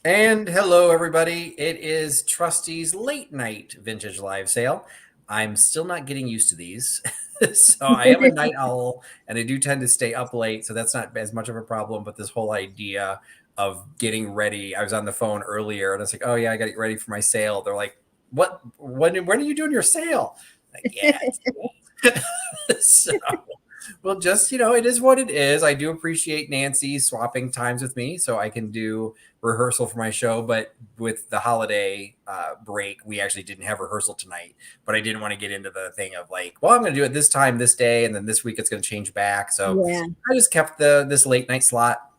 And hello, everybody. It is Trusty's late night vintage live sale. I'm still not getting used to these. So I am a night owl and I do tend to stay up late. So that's not as much of a problem. But this whole idea of getting ready, I was on the phone earlier and I was like, oh, yeah, I got to get ready for my sale. They're like, what? When are you doing your sale? Like, yeah, it's so, well, just, it is what it is. I do appreciate Nancy swapping times with me so I can do rehearsal for my show. But with the holiday break, we actually didn't have rehearsal tonight. But I didn't want to get into the thing of like, well, I'm going to do it this time, this day, and then this week it's going to change back. So Yeah. I just kept this late night slot.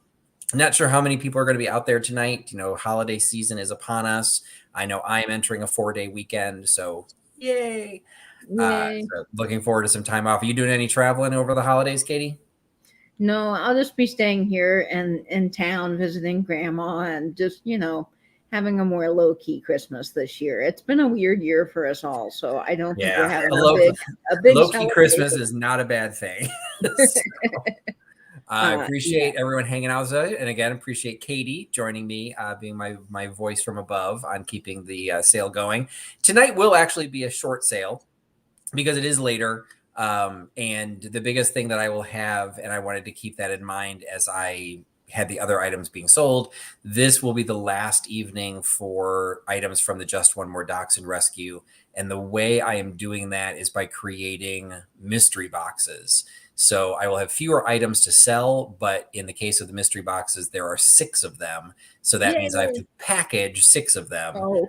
Not sure how many people are going to be out there tonight. Holiday season is upon us. I know I'm entering a 4-day weekend, so yay. Yay. So looking forward to some time off. Are you doing any traveling over the holidays, Katie? No, I'll just be staying here and in town visiting grandma and just, having a more low key Christmas this year. It's been a weird year for us all, so I don't think we're Yeah, having a a big low-key Christmas celebration. is not a bad thing. So, I Yeah. appreciate everyone hanging out with us. And again, appreciate Katie joining me, being my voice from above on keeping the sale going. Tonight will actually be a short sale because it is later. And the biggest thing that I will have, and I wanted to keep that in mind as I had the other items being sold, this will be the last evening for items from the Just One More Dachshund Rescue. And the way I am doing that is by creating mystery boxes. So I will have fewer items to sell, but in the case of the mystery boxes, there are 6 of them. So that means I have Yay. to package 6 of them. Oh,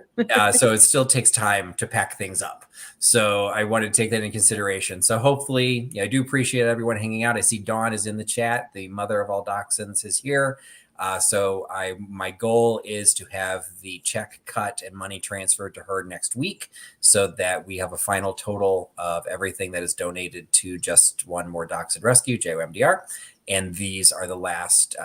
So it still takes time to pack things up. So I wanted to take that into consideration. So hopefully, I do appreciate everyone hanging out. I see Dawn is in the chat. The mother of all dachshunds is here. So my goal is to have the check cut and money transferred to her next week so that we have a final total of everything that is donated to Just One More Dachshund Rescue, JOMDR. And these are the last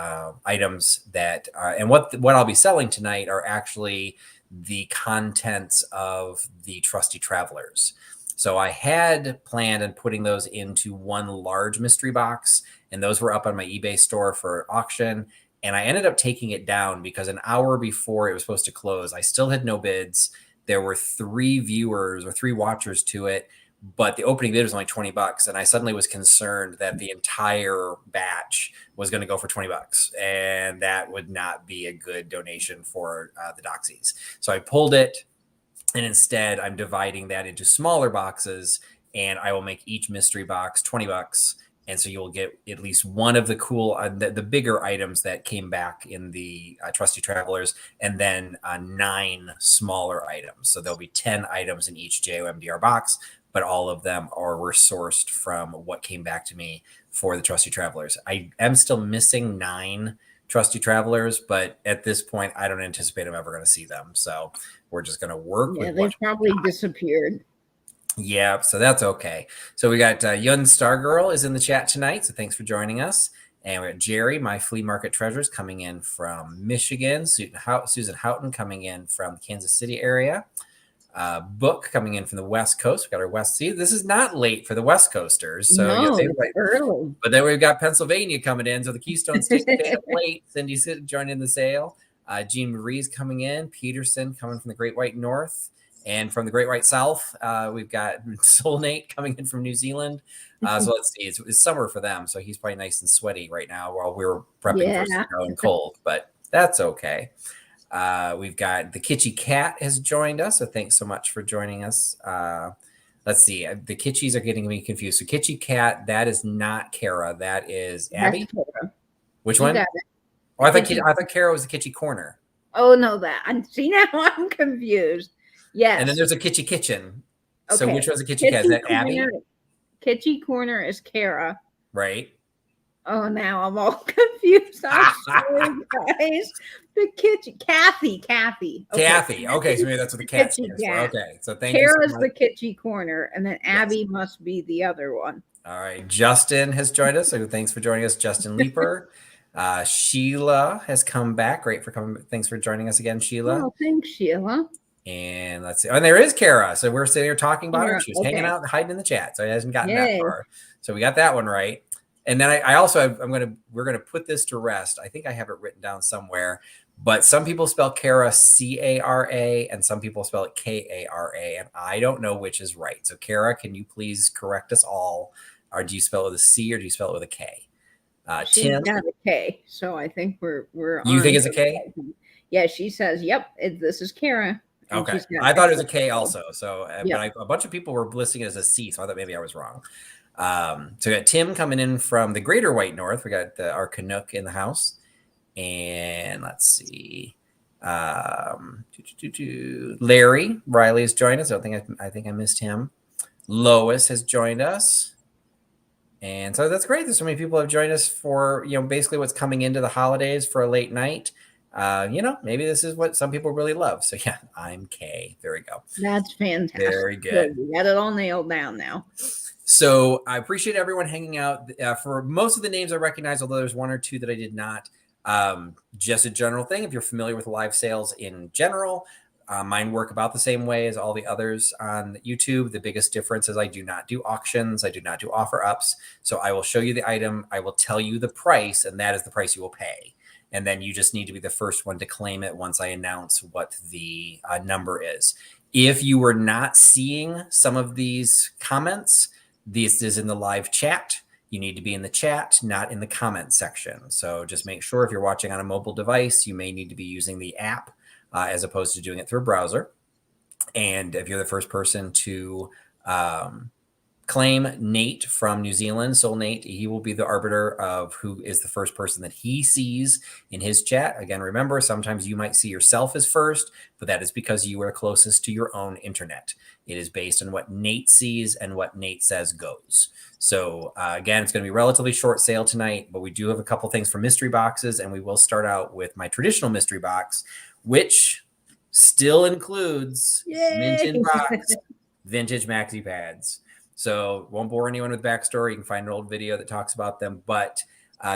items that and what I'll be selling tonight are actually the contents of the Trusty Travelers. So I had planned on putting those into one large mystery box, and those were up on my eBay store for auction. And I ended up taking it down because an hour before it was supposed to close, I still had no bids. There were 3 viewers or 3 watchers to it, but the opening bid was only $20. And I suddenly was concerned that the entire batch was going to go for $20. And that would not be a good donation for the Doxies. So I pulled it. And instead, I'm dividing that into smaller boxes, and I will make each mystery box $20. And so you'll get at least one of the cool, the bigger items that came back in the Trusty Travelers, and then 9 smaller items. So there'll be 10 items in each JOMDR box, but all of them were sourced from what came back to me for the Trusty Travelers. I am still missing 9 Trusty Travelers, but at this point, I don't anticipate I'm ever going to see them. So we're just going to work yeah, with they what probably disappeared. Yeah, so that's okay. So we got Yun Stargirl is in the chat tonight, so thanks for joining us. And we got Jerry, my flea market treasures, coming in from Michigan. Susan Houghton coming in from the Kansas City area. Book coming in from the West Coast. We got our West. See, this is not late for the West Coasters. So No, they it's early. But then we've got Pennsylvania coming in. So the Keystone State staying up late. Cindy's joining the sale. Jean Marie's coming in. Peterson coming from the Great White North. And from the Great White South, we've got Soul Nate coming in from New Zealand. So let's see. It's summer for them. So he's probably nice and sweaty right now while we're prepping for Yeah. snow and cold. But that's okay. We've got the Kitschy Cat has joined us. So thanks so much for joining us. Let's see. The Kitschys are getting me confused. So Kitschy Cat, that is not Kara. That is Abby. That's Kara. Which You one? got it. Oh, I thought Kara was the Kitschy Corner. Oh, no, see, now I'm confused. Yes. And then there's a Kitschy Kitchen. So Okay. which one's the Kitschy Cat? Is that Abby? Kitschy Corner is Kara. Right. Oh, now I'm all confused. I'm sorry, guys. The Kitschy, Kathy. Okay. Kathy. Okay, so maybe that's what the cat stands for. Okay, so thank you. Kara's the Kitschy Corner, and then Abby must be the other one. All right. Justin has joined us. So thanks for joining us, Justin Leeper. Sheila has come back. Great for coming. Thanks for joining us again, Sheila. Oh, thanks, Sheila. And let's see. Oh, and there is Kara. So we're sitting here talking about her. She was Okay. hanging out, hiding in the chat. So it hasn't gotten that far. So we got that one right. And then I also have, we're gonna put this to rest. I think I have it written down somewhere, but some people spell Cara Cara, and some people spell it Kara, and I don't know which is right. So Cara, can you please correct us all? Or do you spell it with a C or do you spell it with a K? She's Tim, got a K, so I think we're you on think it's a to K? that. Yeah, she says, "Yep, this is Kara." And Okay, she's got I thought it was a excellent K spelling. also. So, Yep. but a bunch of people were listing it as a C, so I thought maybe I was wrong. So we got Tim coming in from the Greater White North. We got our Canuck in the house, and let's see, Larry Riley has joined us. I think I missed him. Lois has joined us. And so that's great. There's so many people have joined us for, basically what's coming into the holidays for a late night. Maybe this is what some people really love. So yeah, I'm Kay. There we go. That's fantastic. Very good. We got it all nailed down now. So I appreciate everyone hanging out. For most of the names I recognize, although there's one or two that I did not. Just a general thing. If you're familiar with live sales in general, mine work about the same way as all the others on YouTube. The biggest difference is I do not do auctions. I do not do offer ups. So I will show you the item. I will tell you the price, and that is the price you will pay. And then you just need to be the first one to claim it once I announce what the number is. If you were not seeing some of these comments, this is in the live chat. You need to be in the chat, not in the comment section. So just make sure if you're watching on a mobile device, you may need to be using the app as opposed to doing it through a browser. And if you're the first person to claim Nate from New Zealand, Soul Nate, he will be the arbiter of who is the first person that he sees in his chat. Again, remember, sometimes you might see yourself as first, but that is because you are closest to your own internet. It is based on what Nate sees and what Nate says goes. So again, it's going to be a relatively short sale tonight, but we do have a couple things for mystery boxes, and we will start out with my traditional mystery box, which still includes mint in box vintage maxi pads. So won't bore anyone with backstory. You can find an old video that talks about them. But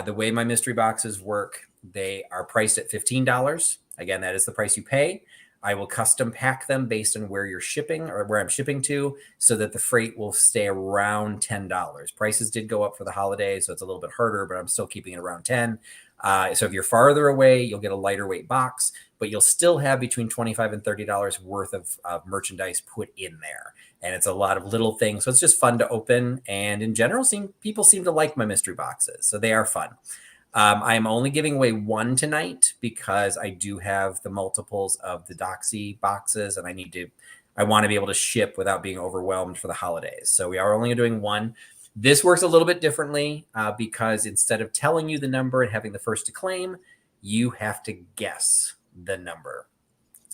the way my mystery boxes work, they are priced at $15. Again, that is the price you pay. I will custom pack them based on where you're shipping or where I'm shipping to, so that the freight will stay around $10. Prices did go up for the holidays, so it's a little bit harder, but I'm still keeping it around 10. So if you're farther away, you'll get a lighter weight box, but you'll still have between $25 and $30 worth of merchandise put in there. And it's a lot of little things. So it's just fun to open. And in general, people seem to like my mystery boxes. So they are fun. I am only giving away one tonight because I do have the multiples of the Doxy boxes, and I want to be able to ship without being overwhelmed for the holidays. So we are only doing one. This works a little bit differently because instead of telling you the number and having the first to claim, you have to guess the number.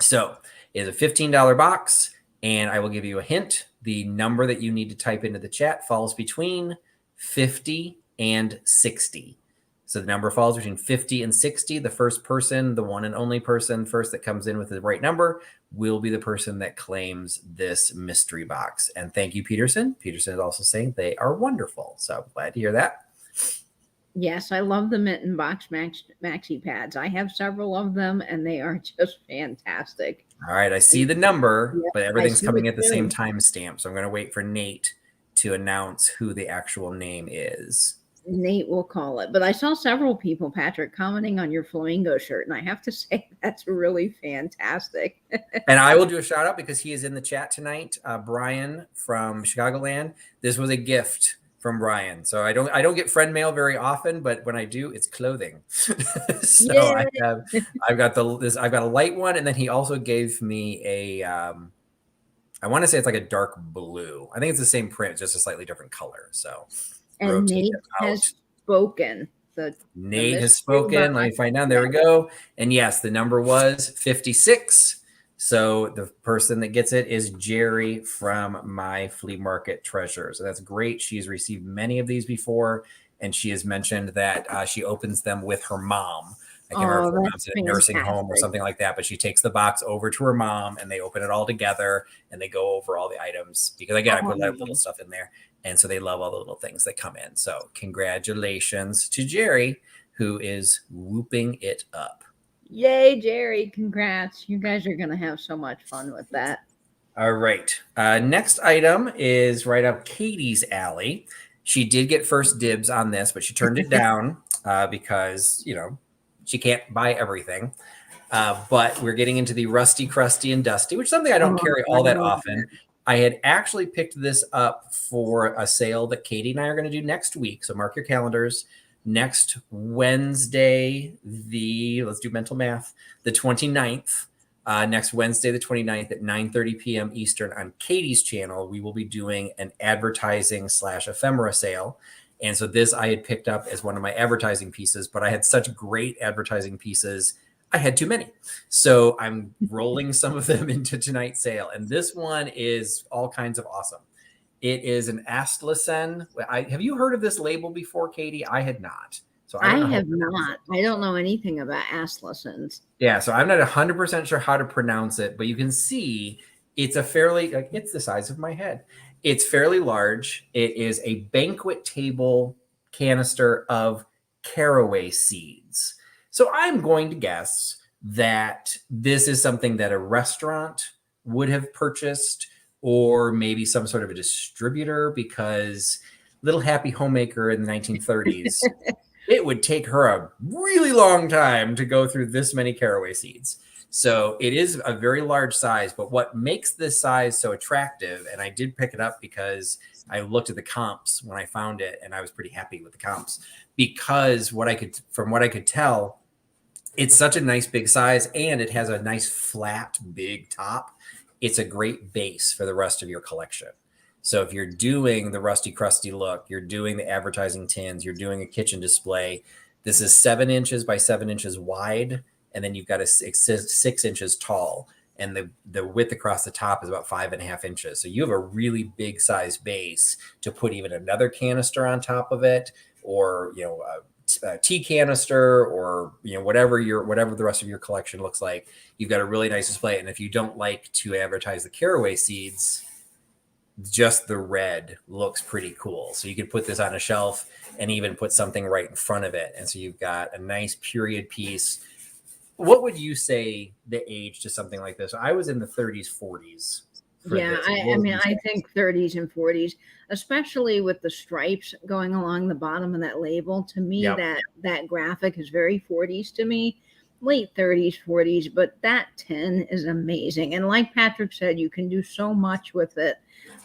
So it is a $15 box, and I will give you a hint. The number that you need to type into the chat falls between 50 and 60. So the number falls between 50 and 60. The first person, the one and only person first that comes in with the right number, will be the person that claims this mystery box. And thank you, Peterson. Peterson is also saying they are wonderful. So glad to hear that. Yes, I love the Mitten Box maxi pads. I have several of them, and they are just fantastic. All right, I see the number, Yep, but everything's coming at the too. same timestamp. So I'm going to wait for Nate to announce who the actual name is. Nate will call it. But I saw several people, Patrick, commenting on your flamingo shirt, and I have to say that's really fantastic. And I will do a shout out because he is in the chat tonight. Brian from Chicagoland. This was a gift from Brian. So I don't get friend mail very often, but when I do, it's clothing. So Yay. I've got a light one, and then he also gave me a I want to say it's like a dark blue. I think it's the same print, just a slightly different color. So and Nate has spoken. Nate has spoken. Let me find out. There we go. And yes, the number was 56. So the person that gets it is Jerry from My Flea Market Treasure. So that's great. She's received many of these before, and she has mentioned that she opens them with her mom. I can't remember if her mom's in a nursing home or something like that, but she takes the box over to her mom, and they open it all together, and they go over all the items because, again, I put a lot of little stuff in there. And so they love all the little things that come in. So congratulations to Jerry, who is whooping it up. Yay, Jerry. Congrats. You guys are going to have so much fun with that. All right. Next item is right up Katie's alley. She did get first dibs on this, but she turned it down because, she can't buy everything. But we're getting into the Rusty, Crusty, and Dusty, which is something I don't carry all that often. I had actually picked this up for a sale that Katie and I are going to do next week. So mark your calendars. Next Wednesday, let's do mental math, the 29th. Next Wednesday, the 29th at 9:30 p.m. Eastern on Katie's channel, we will be doing an advertising / ephemera sale. And so this I had picked up as one of my advertising pieces, but I had such great advertising pieces, I had too many. So I'm rolling some of them into tonight's sale. And this one is all kinds of awesome. It is an Astlesen. Have you heard of this label before, Katie? I had not. So I have not. I don't know anything about Astlesens. Yeah, so I'm not 100% sure how to pronounce it, but you can see it's it's the size of my head. It's fairly large. It is a banquet table canister of caraway seeds. So I'm going to guess that this is something that a restaurant would have purchased, or maybe some sort of a distributor, because Little Happy Homemaker in the 1930s, it would take her a really long time to go through this many caraway seeds. So it is a very large size, but what makes this size so attractive, and I did pick it up because I looked at the comps when I found it, and I was pretty happy with the comps, because from what I could tell, it's such a nice big size, and it has a nice flat big top. It's a great base for the rest of your collection. So if you're doing the rusty, crusty look, you're doing the advertising tins, you're doing a kitchen display, this is 7 inches by 7 inches wide, and then you've got a 6 inches tall, and the width across the top is about 5.5 inches. So you have a really big size base to put even another canister on top of it, or a tea canister, or whatever the rest of your collection looks like. You've got a really nice display. And if you don't like to advertise the caraway seeds, just the red looks pretty cool. So you could put this on a shelf and even put something right in front of it. And so you've got a nice period piece. What would you say the age to something like this? I was in the 30s, 40s. Yeah, I think 30s and 40s, especially with the stripes going along the bottom of that label. To me, yep, that graphic is very 40s to me, late 30s, 40s. But that tin is amazing. And like Patrick said, you can do so much with it.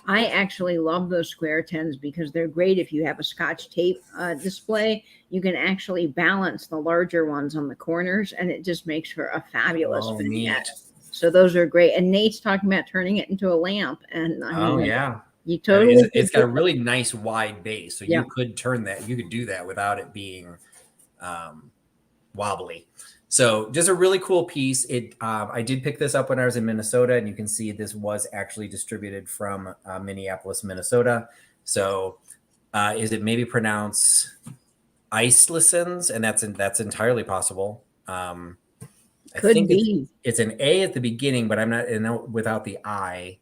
I actually love those square tins because they're great if you have a Scotch tape display. You can actually balance the larger ones on the corners, and it just makes for a fabulous vignette. So those are great. And Nate's talking about turning it into a lamp. And yeah, you totally. It's got a really nice wide base, so you could turn that. You could do that without it being wobbly. So just a really cool piece. I did pick this up when I was in Minnesota, and you can see this was actually distributed from Minneapolis, Minnesota. So is it maybe pronounced Icelessens? And that's entirely possible. I think it's an A at the beginning, but I'm not without the I.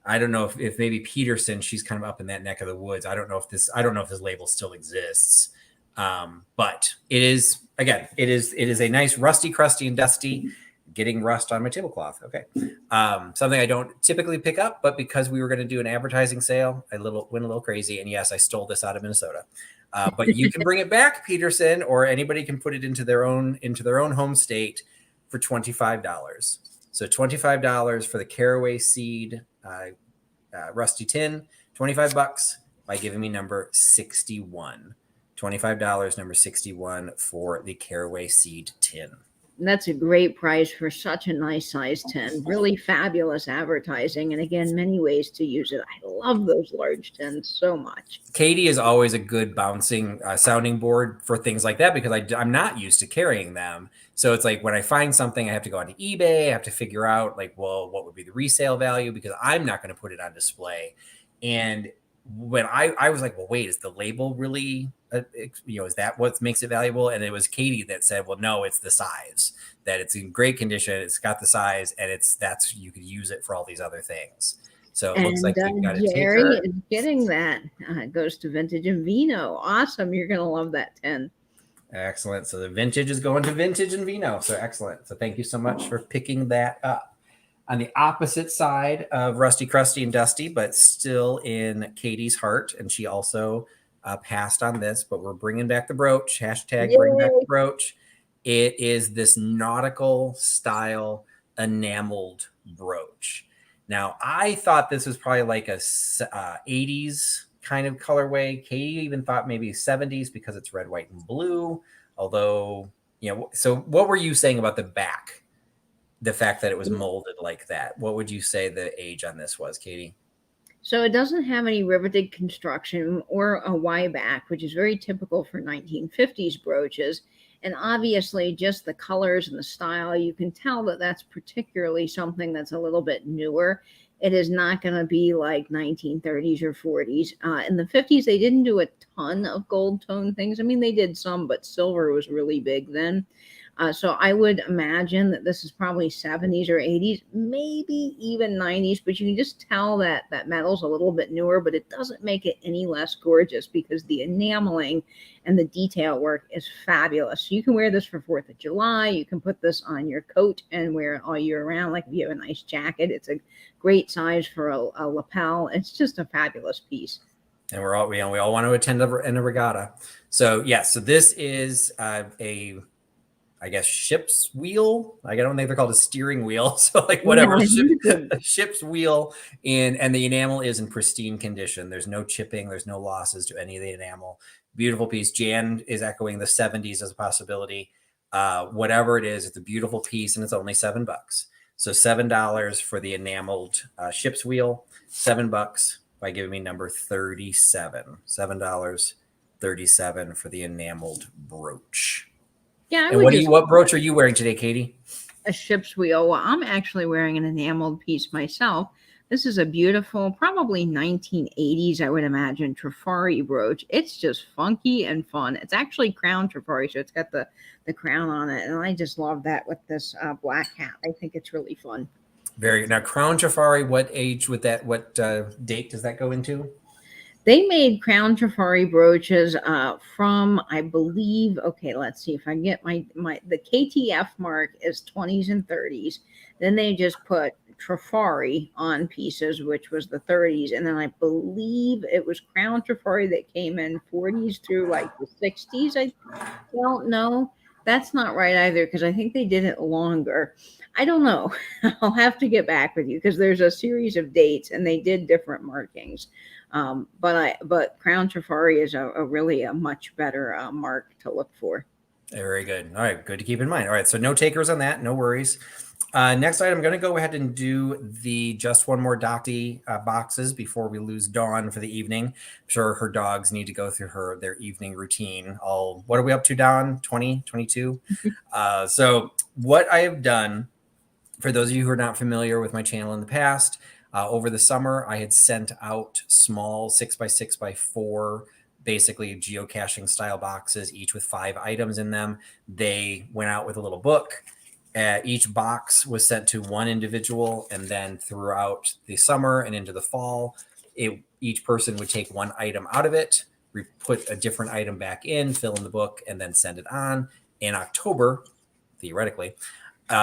I don't know if maybe Peterson, she's kind of up in that neck of the woods. I don't know if this label still exists. But it is a nice rusty, crusty, and dusty, getting rust on my tablecloth. Okay. Something I don't typically pick up, but because we were going to do an advertising sale, I went a little crazy. And yes, I stole this out of Minnesota. But you can bring it back, Peterson, or anybody can put it into their own home state for $25. So $25 for the caraway seed rusty tin, $25 by giving me number 61. $25, number 61 for the caraway seed tin. And that's a great price for such a nice size tin. Really fabulous advertising. And again, many ways to use it. I love those large tins so much. Katie is always a good bouncing sounding board for things like that, because I'm not used to carrying them. So it's like when I find something, I have to go onto eBay. I have to figure out what would be the resale value, because I'm not going to put it on display. And when I was like, well, wait, is the label really, is that what makes it valuable? And it was Katie that said, well, no, it's the size, that it's in great condition. It's got the size, and you could use it for all these other things. So it looks like we've got to Jerry is getting that. It goes to Vintage and Vino. Awesome. You're going to love that tin. Excellent. So the vintage is going to Vintage and Vino. So excellent. So thank you so much for picking that up. On the opposite side of Rusty, Crusty, and Dusty, but still in Katie's heart, and she also passed on this, but we're bringing back the brooch. Hashtag Yay. bring back the brooch. It is this nautical style enameled brooch. Now, I thought this was probably like a 80s kind of colorway. Katie even thought maybe 70s because it's red, white, and blue. Although, so what were you saying about the back? The fact that it was molded like that. What would you say the age on this was, Katie? So it doesn't have any riveted construction or a Y back, which is very typical for 1950s brooches. And obviously just the colors and the style, you can tell that that's particularly something that's a little bit newer. It is not going to be like 1930s or 40s. In the 50s, they didn't do a ton of gold tone things. I mean, they did some, but silver was really big then. So I would imagine that this is probably 70s or 80s, maybe even 90s, but you can just tell that that metal's a little bit newer, but it doesn't make it any less gorgeous because the enameling and the detail work is fabulous. So you can wear this for 4th of July. You can put this on your coat and wear it all year round. Like if you have a nice jacket, it's a great size for a lapel. It's just a fabulous piece. And we all want to attend a regatta. So yes, so this is I guess ship's wheel. I don't think they're called a steering wheel. So like whatever, ship's wheel and the enamel is in pristine condition. There's no chipping. There's no losses to any of the enamel. Beautiful piece. Jan is echoing the 70s as a possibility. Whatever it is, it's a beautiful piece and it's only $7. So $7 for the enameled ship's wheel, $7 by giving me number 37. $7.37 for the enameled brooch. Yeah. And what brooch are you wearing today, Katie? A ship's wheel. Well, I'm actually wearing an enameled piece myself. This is a beautiful, probably 1980s, I would imagine, Trafari brooch. It's just funky and fun. It's actually crown Trafari, so it's got the crown on it. And I just love that with this black hat. I think it's really fun. Now, crown Trafari, what age would that, what date does that go into? They made crown Trafari brooches from, I believe, okay, let's see if I get the KTF mark is 20s and 30s. Then they just put Trafari on pieces, which was the 30s. And then I believe it was crown Trafari that came in 40s through like the 60s. I don't know. That's not right either because I think they did it longer. I don't know. I'll have to get back with you because there's a series of dates and they did different markings. But crown Trafari is really a much better mark to look for. Very good. All right, good to keep in mind. All right, so no takers on that, no worries. Next item, I'm going to go ahead and do the just one more Doxy boxes before we lose Dawn for the evening. I'm sure her dogs need to go through their evening routine. What are we up to, Dawn? 20, 22? So what I have done, for those of you who are not familiar with my channel in the past, over the summer, I had sent out small 6x6x4, basically geocaching style boxes, each with 5 items in them. They went out with a little book. Each box was sent to one individual, and then throughout the summer and into the fall, each person would take one item out of it, put a different item back in, fill in the book, and then send it on. In October, theoretically,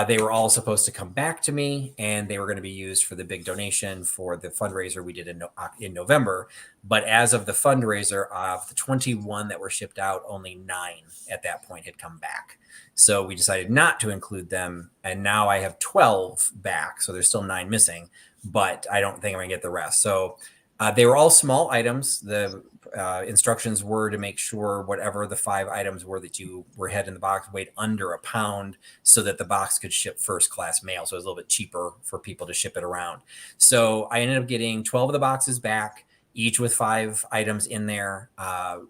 they were all supposed to come back to me, and they were going to be used for the big donation for the fundraiser we did in November. But as of the fundraiser, of the 21 that were shipped out, only 9 at that point had come back. So we decided not to include them, and now I have 12 back. So there's still 9 missing, but I don't think I'm going to get the rest. So they were all small items. The instructions were to make sure whatever the 5 items were that you had in the box weighed under a pound so that the box could ship first class mail. So it was a little bit cheaper for people to ship it around. So I ended up getting 12 of the boxes back, each with 5 items in there.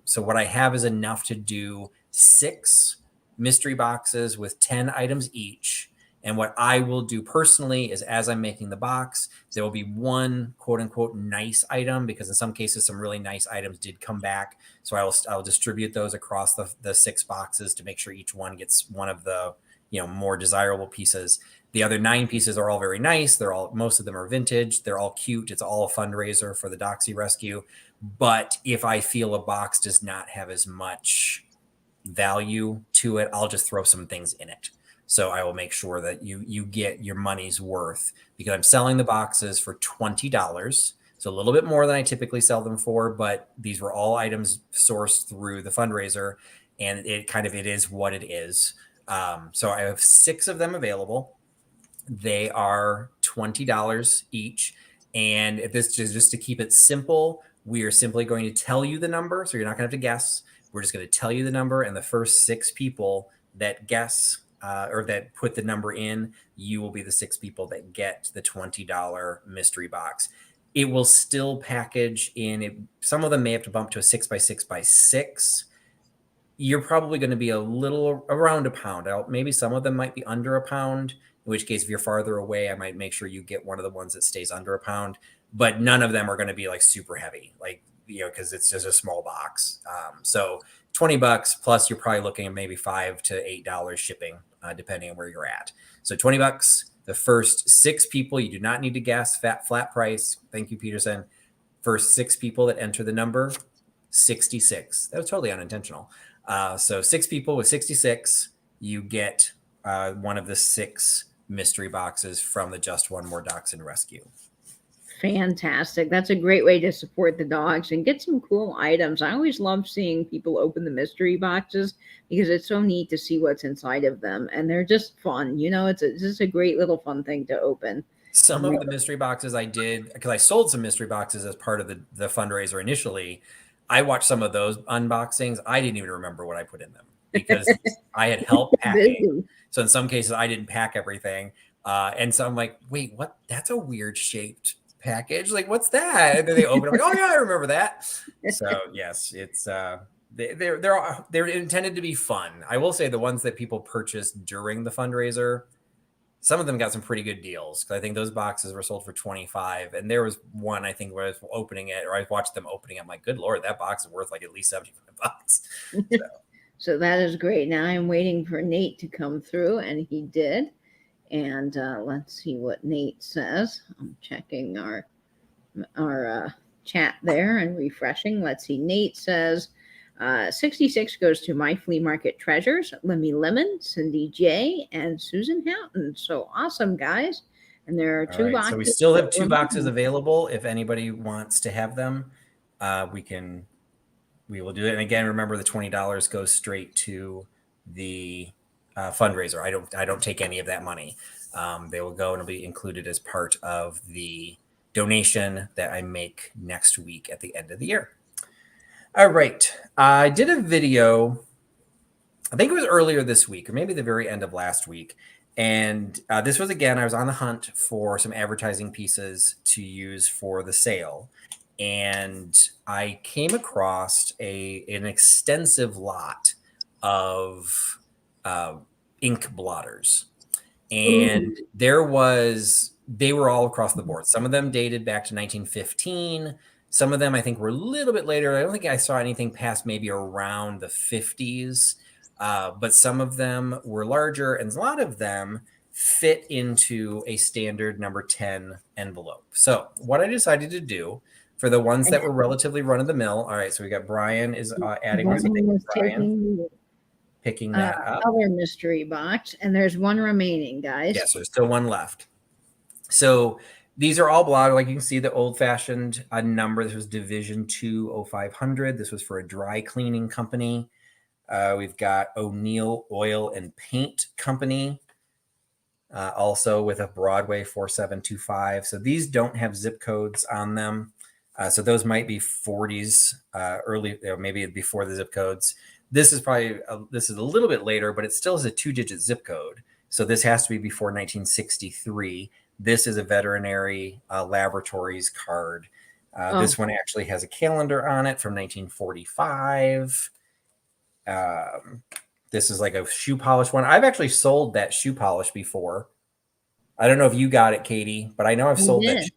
So what I have is enough to do 6 mystery boxes with 10 items each. And what I will do personally is, as I'm making the box, there will be one quote unquote nice item, because in some cases, some really nice items did come back. So I'll distribute those across the 6 boxes to make sure each one gets one of the, more desirable pieces. The other 9 pieces are all very nice. Most of them are vintage. They're all cute. It's all a fundraiser for the Doxy rescue. But if I feel a box does not have as much value to it, I'll just throw some things in it. So I will make sure that you get your money's worth, because I'm selling the boxes for $20. So a little bit more than I typically sell them for, but these were all items sourced through the fundraiser, and it is what it is. So I have 6 of them available. They are $20 each. And if this is just to keep it simple, we are simply going to tell you the number. So you're not going to have to guess. We're just going to tell you the number. And the first 6 people that guess or that put the number in, you will be the 6 people that get the $20 mystery box. It will still package in it. Some of them may have to bump to a 6x6x6. You're probably going to be a little around a pound. Maybe some of them might be under a pound, in which case, if you're farther away, I might make sure you get one of the ones that stays under a pound. But none of them are going to be like super heavy, like, because it's just a small box. So $20 plus, you're probably looking at maybe $5 to $8 shipping, depending on where you're at. So $20. The first 6 people, you do not need to guess. Flat price. Thank you, Peterson. First 6 people that enter the number, 66. That was totally unintentional. So 6 people with 66, you get one of the 6 mystery boxes from the Just One More Dachshund Rescue. Fantastic. That's a great way to support the dogs and get some cool items. I always love seeing people open the mystery boxes because it's so neat to see what's inside of them. And they're just fun. It's just a great little fun thing to open. Some of the mystery boxes I did, because I sold some mystery boxes as part of the fundraiser initially. I watched some of those unboxings. I didn't even remember what I put in them because I had help packing. So in some cases, I didn't pack everything. And so I'm like, wait, what? That's a weird shaped package. Like, what's that? And then they open it. I'm like, oh yeah, I remember that. So yes, it's they're intended to be fun. I will say the ones that people purchased during the fundraiser, some of them got some pretty good deals. Because I think those boxes were sold for $25. And there was one, I think, where I was opening it, or I watched them opening it. I'm like, good Lord, that box is worth like at least $75. So that is great. Now I'm waiting for Nate to come through, and he did. And let's see what Nate says. I'm checking our chat there and refreshing. Let's see. Nate says, 66 goes to my flea market treasures, Lemmy Lemon, Cindy J, and Susan Houghton. So awesome, guys. And there are 2 boxes. So we still have 2 boxes available. If anybody wants to have them, we will do it. And again, remember the $20 goes straight to the fundraiser. I don't take any of that money. They will go and it'll be included as part of the donation that I make next week at the end of the year. All right. I did a video, I think it was earlier this week or maybe the very end of last week. And this was, again, I was on the hunt for some advertising pieces to use for the sale. And I came across an extensive lot of ink blotters. And they were all across the board. Some of them dated back to 1915. Some of them I think were a little bit later. I don't think I saw anything past maybe around the 50s. But some of them were larger, and a lot of them fit into a standard number 10 envelope. So what I decided to do for the ones that were relatively run-of-the-mill. All right, so we got Brian is adding Brian. Picking that up. Other mystery box, and there's one remaining, guys. Yes, there's still one left. So these are all blotter. Like you can see the old-fashioned number. This was Division 20500. This was for a dry cleaning company. We've got O'Neill Oil and Paint Company, also with a Broadway 4725. So these don't have zip codes on them. So those might be 40s, early, or maybe before the zip codes. This is probably this is a little bit later, but it still has a 2-digit zip code. So this has to be before 1963. This is a veterinary laboratories card. This one actually has a calendar on it from 1945. This is like a shoe polish one. I've actually sold that shoe polish before. I don't know if you got it, Katie, but I know I've sold that.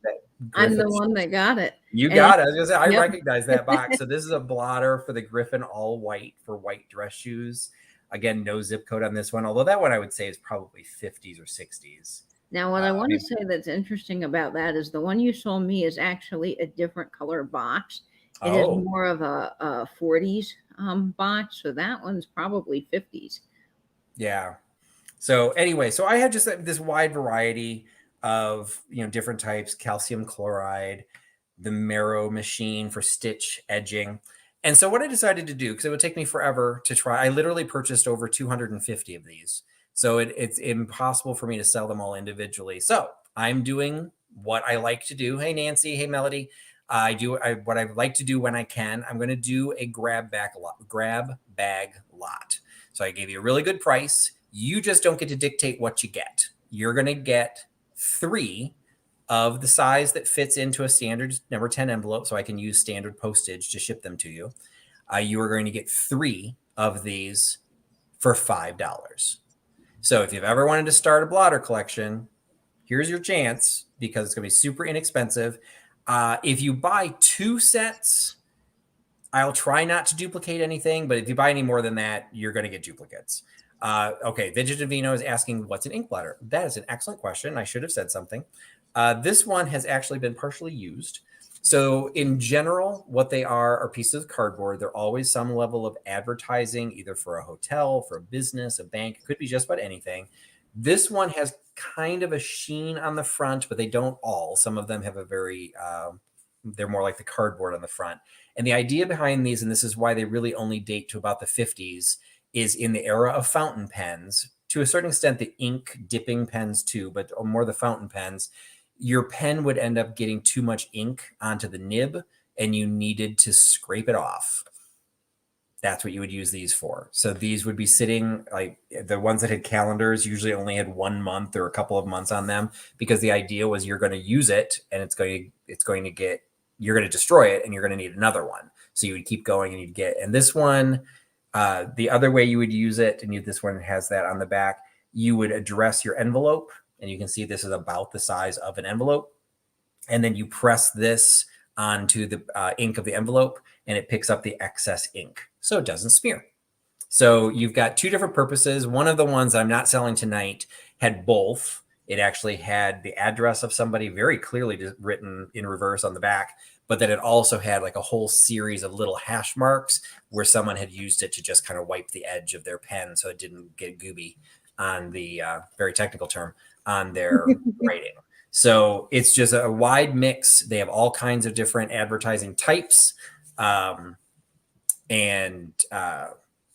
I'm the one that got it. You got it. I was gonna say, I recognize that box. So this is a blotter for the Griffin, all white for white dress shoes. Again, no zip code on this one, although that one I would say is probably 50s or 60s. Now, what I want to say that's interesting about that is the one you sold me is actually a different color box. It is more of a 40s box, so that one's probably 50s. Yeah. So anyway, so I had just this wide variety of different types: calcium chloride, the Marrow machine for stitch edging. And so what I decided to do, because it would take me forever to try, I literally purchased over 250 of these. So it's impossible for me to sell them all individually. So I'm doing what I like to do. Hey, Nancy. Hey, Melody. What I like to do when I can. I'm going to do a grab bag lot. So I gave you a really good price. You just don't get to dictate what you get. You're going to get 3 of the size that fits into a standard number 10 envelope, so I can use standard postage to ship them to you. You are going to get 3 of these for $5. So if you've ever wanted to start a blotter collection, here's your chance, because it's going to be super inexpensive. If you buy 2 sets, I'll try not to duplicate anything, but if you buy any more than that, you're going to get duplicates. Okay, Vigit Vino is asking, what's an ink blotter? That is an excellent question. I should have said something. This one has actually been partially used. So in general, what they are pieces of cardboard. They're always some level of advertising, either for a hotel, for a business, a bank. It could be just about anything. This one has kind of a sheen on the front, but they don't all. Some of them have a very, they're more like the cardboard on the front. And the idea behind these, and this is why they really only date to about the 50s, is in the era of fountain pens, to a certain extent, the ink dipping pens too, but more the fountain pens. Your pen would end up getting too much ink onto the nib and you needed to scrape it off. That's what you would use these for. So these would be sitting, like the ones that had calendars usually only had 1 month or a couple of months on them, because the idea was you're going to use it and you're going to destroy it and you're going to need another one. So you would keep going and and this one, the other way you would use it, and this one has that on the back, you would address your envelope. And you can see this is about the size of an envelope. And then you press this onto the ink of the envelope and it picks up the excess ink so it doesn't smear. So you've got 2 different purposes. One of the ones I'm not selling tonight had both. It actually had the address of somebody very clearly written in reverse on the back, but then it also had like a whole series of little hash marks where someone had used it to just kind of wipe the edge of their pen so it didn't get gooby, on the very technical term, on their writing. So it's just a wide mix. They have all kinds of different advertising types.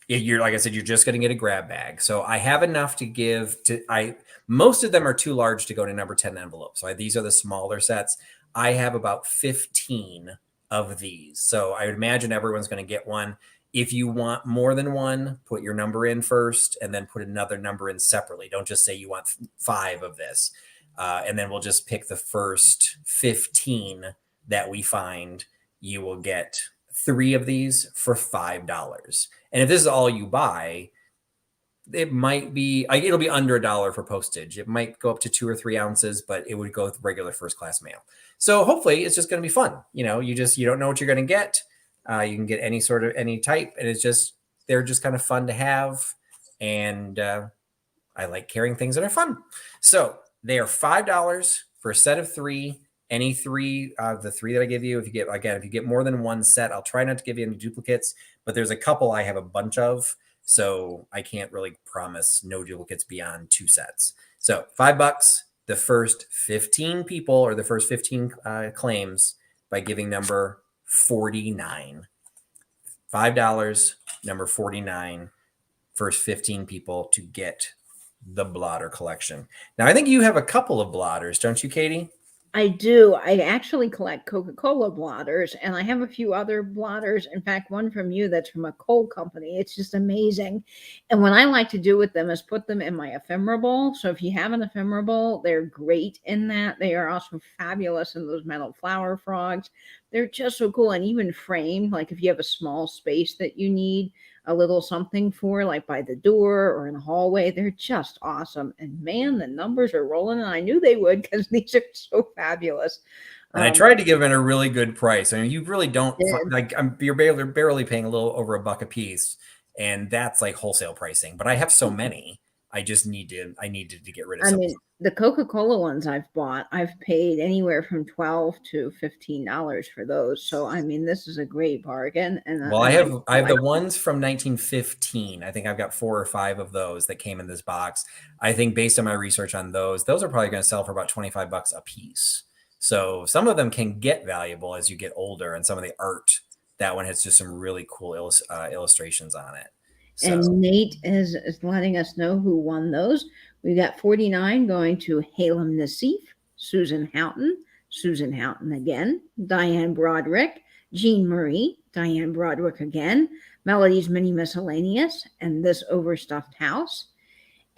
You're, like I said, you're just going to get a grab bag. So I have enough to give to, most of them are too large to go to number 10 envelopes. So these are the smaller sets. I have about 15 of these. So I would imagine everyone's going to get one. If you want more than one, put your number in first and then put another number in separately. Don't just say you want 5 of this. And then we'll just pick the first 15 that we find. You will get 3 of these for $5. And if this is all you buy, it might be, it'll be under $1 for postage. It might go up to 2 or 3 ounces, but it would go with regular first class mail. So hopefully it's just going to be fun. You don't know what you're going to get. You can get any type, and they're just kind of fun to have. And I like carrying things that are fun. So they are $5 for a set of 3. Any 3, the 3 that I give you, if you get more than 1 set, I'll try not to give you any duplicates, but there's a couple I have a bunch of, so I can't really promise no duplicates beyond 2 sets. So $5, the first 15 people, or the first 15 claims, by giving number 49. $5, number 49, first 15 people to get the blotter collection. Now, I think you have a couple of blotters, don't you, Katie? I do. I actually collect Coca-Cola blotters, and I have a few other blotters. In fact, one from you that's from a coal company. It's just amazing. And what I like to do with them is put them in my ephemera bowl. So if you have an ephemera bowl, they're great in that. They are also fabulous in those metal flower frogs. They're just so cool. And even framed, like if you have a small space that you need a little something for, like by the door or in the hallway, they're just awesome. And man, the numbers are rolling, and I knew they would, because these are so fabulous. And I tried to give them at a really good price. I mean, you really don't you're barely paying a little over $1 a piece, and that's like wholesale pricing. But I have so many, I needed to get rid of some. I mean, the Coca-Cola ones I've bought, I've paid anywhere from $12 to $15 for those. So I mean, this is a great bargain. And well, I have the ones from 1915. I think I've got 4 or 5 of those that came in this box. I think based on my research on those are probably going to sell for about $25 a piece. So some of them can get valuable as you get older, and some of the art, that one has just some really cool illustrations on it. So. And Nate is letting us know who won those. We got 49 going to Halem Nassif, Susan Houghton again, Diane Broderick, Jean Marie, Diane Broderick again, Melody's Mini Miscellaneous, and This Overstuffed House.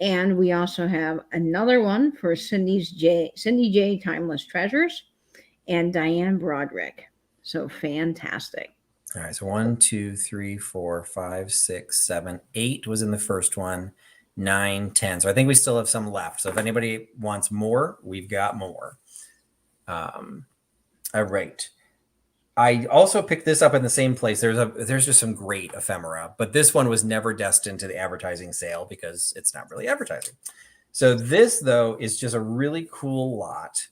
And we also have another one for Cindy J. Timeless Treasures, and Diane Broderick. So fantastic. All right. So 1, 2, 3, 4, 5, 6, 7, 8 was in the first one. 9, 10. So I think we still have some left. So if anybody wants more, we've got more. All right. I also picked this up in the same place. There's just some great ephemera, but this one was never destined to the advertising sale because it's not really advertising. So this, though, is just a really cool lot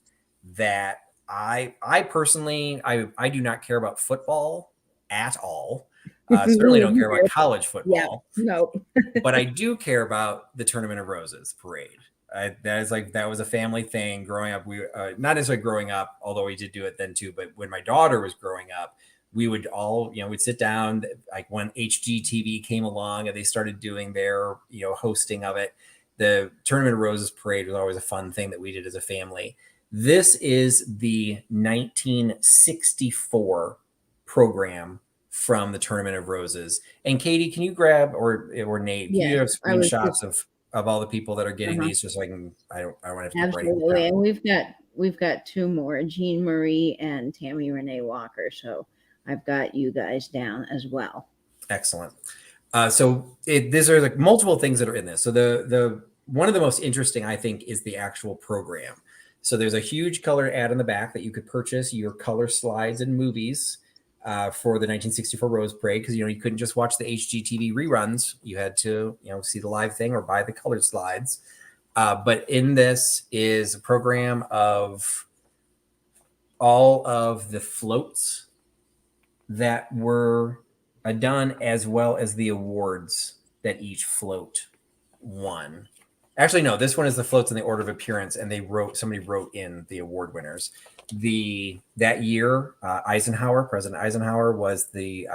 that I personally, I do not care about football at all. Certainly don't care about college football. Yeah, no. But I do care about the Tournament of Roses parade. That was a family thing growing up. We not necessarily growing up, although we did do it then too. But when my daughter was growing up, we would all, we'd sit down. Like when HGTV came along and they started doing their, hosting of it, the Tournament of Roses parade was always a fun thing that we did as a family. This is the 1964 program from the Tournament of Roses. And Katie, can you grab, or Nate, can you have screenshots of all the people that are getting these, just so I don't want to have to Absolutely. Write it down. And we've got two more, Jean Marie and Tammy Renee Walker. So I've got you guys down as well. Excellent. These are like multiple things that are in this. So the one of the most interesting, I think, is the actual program. So there's a huge color ad in the back that you could purchase your color slides and movies for the 1964 Rose Parade, because you couldn't just watch the HGTV reruns. You had to see the live thing or buy the colored slides. But in this is a program of all of the floats that were done, as well as the awards that each float won. Actually, no, this one is the floats in the order of appearance, and somebody wrote in the award winners. That year, President Eisenhower was the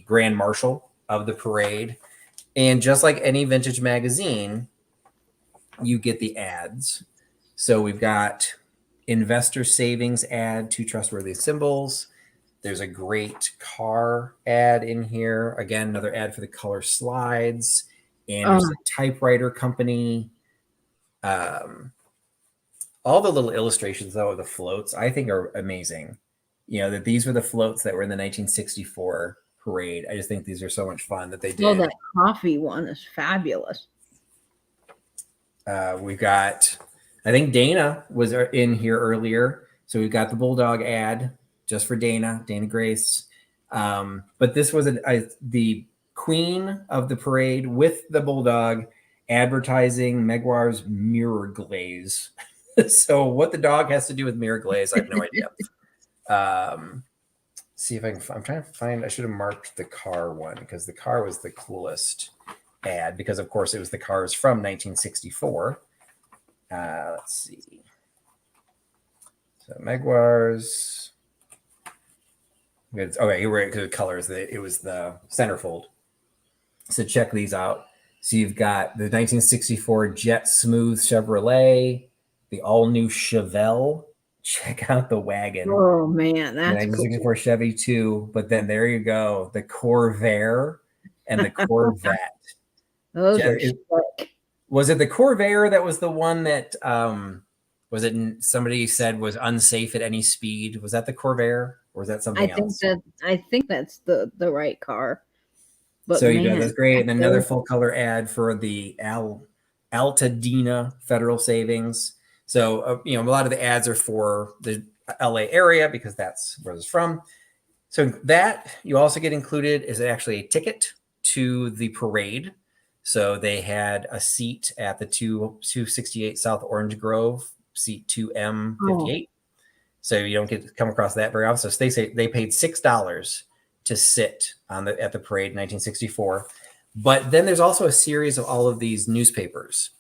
Grand Marshal of the parade. And just like any vintage magazine, you get the ads. So we've got investor savings ad, 2 trustworthy symbols. There's a great car ad in here. Again, another ad for the color slides. And there's a typewriter company. All the little illustrations, though, of the floats, I think are amazing. That these were the floats that were in the 1964 parade. I just think these are so much fun that they did. Oh, that coffee one is fabulous. We've got, I think Dana was in here earlier. So we've got the Bulldog ad just for Dana Grace. But this was the queen of the parade with the Bulldog advertising Meguiar's mirror glaze. So what the dog has to do with mirror glaze, I have no idea. See if I'm trying to find, I should have marked the car one, because the car was the coolest ad, because of course it was the cars from 1964. Let's see. So Meguiar's. Okay, you're right, because the colors, it was the centerfold. So check these out. So you've got the 1964 Jet Smooth Chevrolet, the all-new Chevelle. Check out the wagon. Oh, man, that's the 1964 cool. Chevy too. But then there you go, the Corvair and the Corvette. Those are slick. Was it the Corvair that was the one that was it somebody said was unsafe at any speed? Was that the Corvair, or was that something else? I think that's the right car. But so that's great. And another full color ad for the Altadena Federal Savings. So a lot of the ads are for the LA area, because that's where it's from. So that you also get included is actually a ticket to the parade. So they had a seat at the 268 South Orange Grove, seat 2M58. So you don't get to come across that very often. So they say they paid $6 to sit at the parade in 1964. But then there's also a series of all of these newspapers.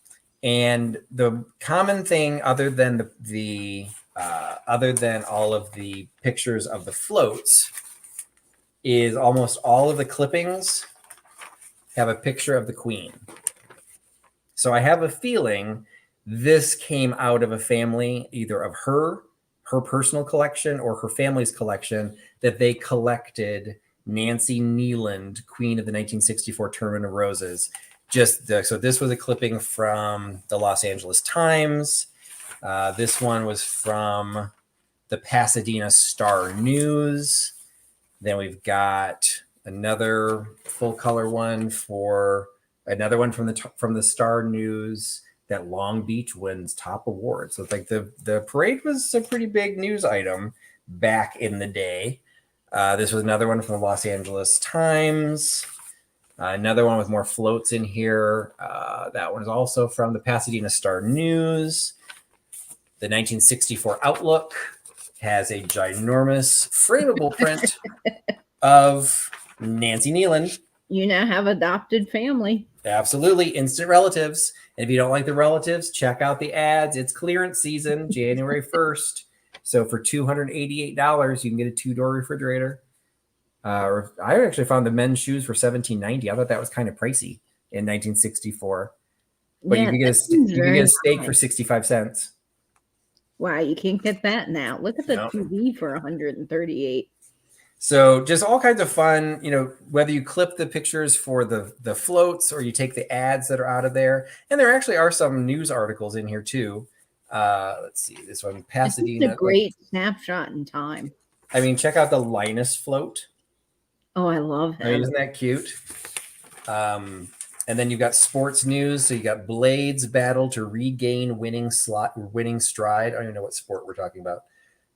And the common thing, other than the other than all of the pictures of the floats, is almost all of the clippings have a picture of the queen. So I have a feeling this came out of a family, either of her personal collection or her family's collection, that they collected Nancy Neeland, Queen of the 1964 Tournament of Roses. So this was a clipping from the Los Angeles Times. This one was from the Pasadena Star News. Then we've got another full color one for another one from the Star News that Long Beach wins top award. So it's like the parade was a pretty big news item back in the day. This was another one from the Los Angeles Times. Another one with more floats in here. That one is also from the Pasadena Star News. The 1964 Outlook has a ginormous frameable print of Nancy Neeland. You now have adopted family. Absolutely. Instant relatives. And if you don't like the relatives, check out the ads. It's clearance season, January 1st. So for $288, you can get a 2-door refrigerator. I actually found the men's shoes for $17.90. I thought that was kind of pricey in 1964. But you can get a steak for 65 cents. Wow, you can't get that now. Look at the TV for $138. So just all kinds of fun, whether you clip the pictures for the floats or you take the ads that are out of there. And there actually are some news articles in here too. Let's see, this one, Pasadena. It's a great snapshot in time. I mean, check out the Linus float. Oh, I love that. Isn't that cute? And then you've got sports news. So you got Blades battle to regain winning stride. I don't even know what sport we're talking about.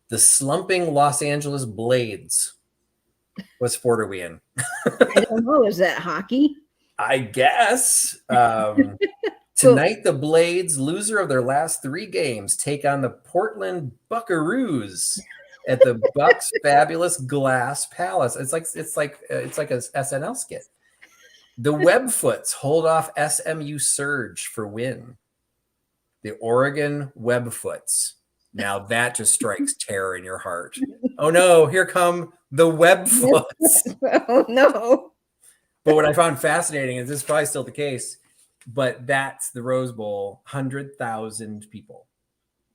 The slumping Los Angeles Blades. What sport are we in? I don't know. Is that hockey? I guess. Tonight, the Blades, loser of their last 3 games, take on the Portland Buckaroos at the Bucks Fabulous Glass Palace. It's like a SNL skit. The Webfoots hold off SMU Surge for win. The Oregon Webfoots. Now that just strikes terror in your heart. Oh no, here come the Webfoots. Oh no. But what I found fascinating is this is probably still the case, but that's the Rose Bowl, 100,000 people.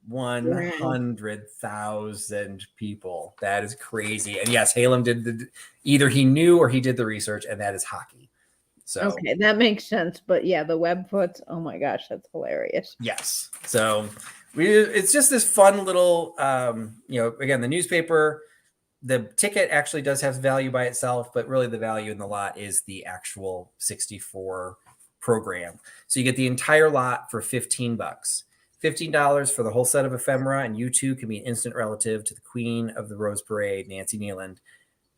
100,000 people. That is crazy. And yes, Halem did either he knew or he did the research, and that is hockey. So okay, that makes sense. But yeah, the Webfoots, oh my gosh, that's hilarious. Yes. So it's just this fun little, again, the newspaper, the ticket actually does have value by itself, but really the value in the lot is the actual 64 program. So you get the entire lot for $15. $15 for the whole set of ephemera, and you too can be an instant relative to the Queen of the Rose Parade, Nancy Neeland.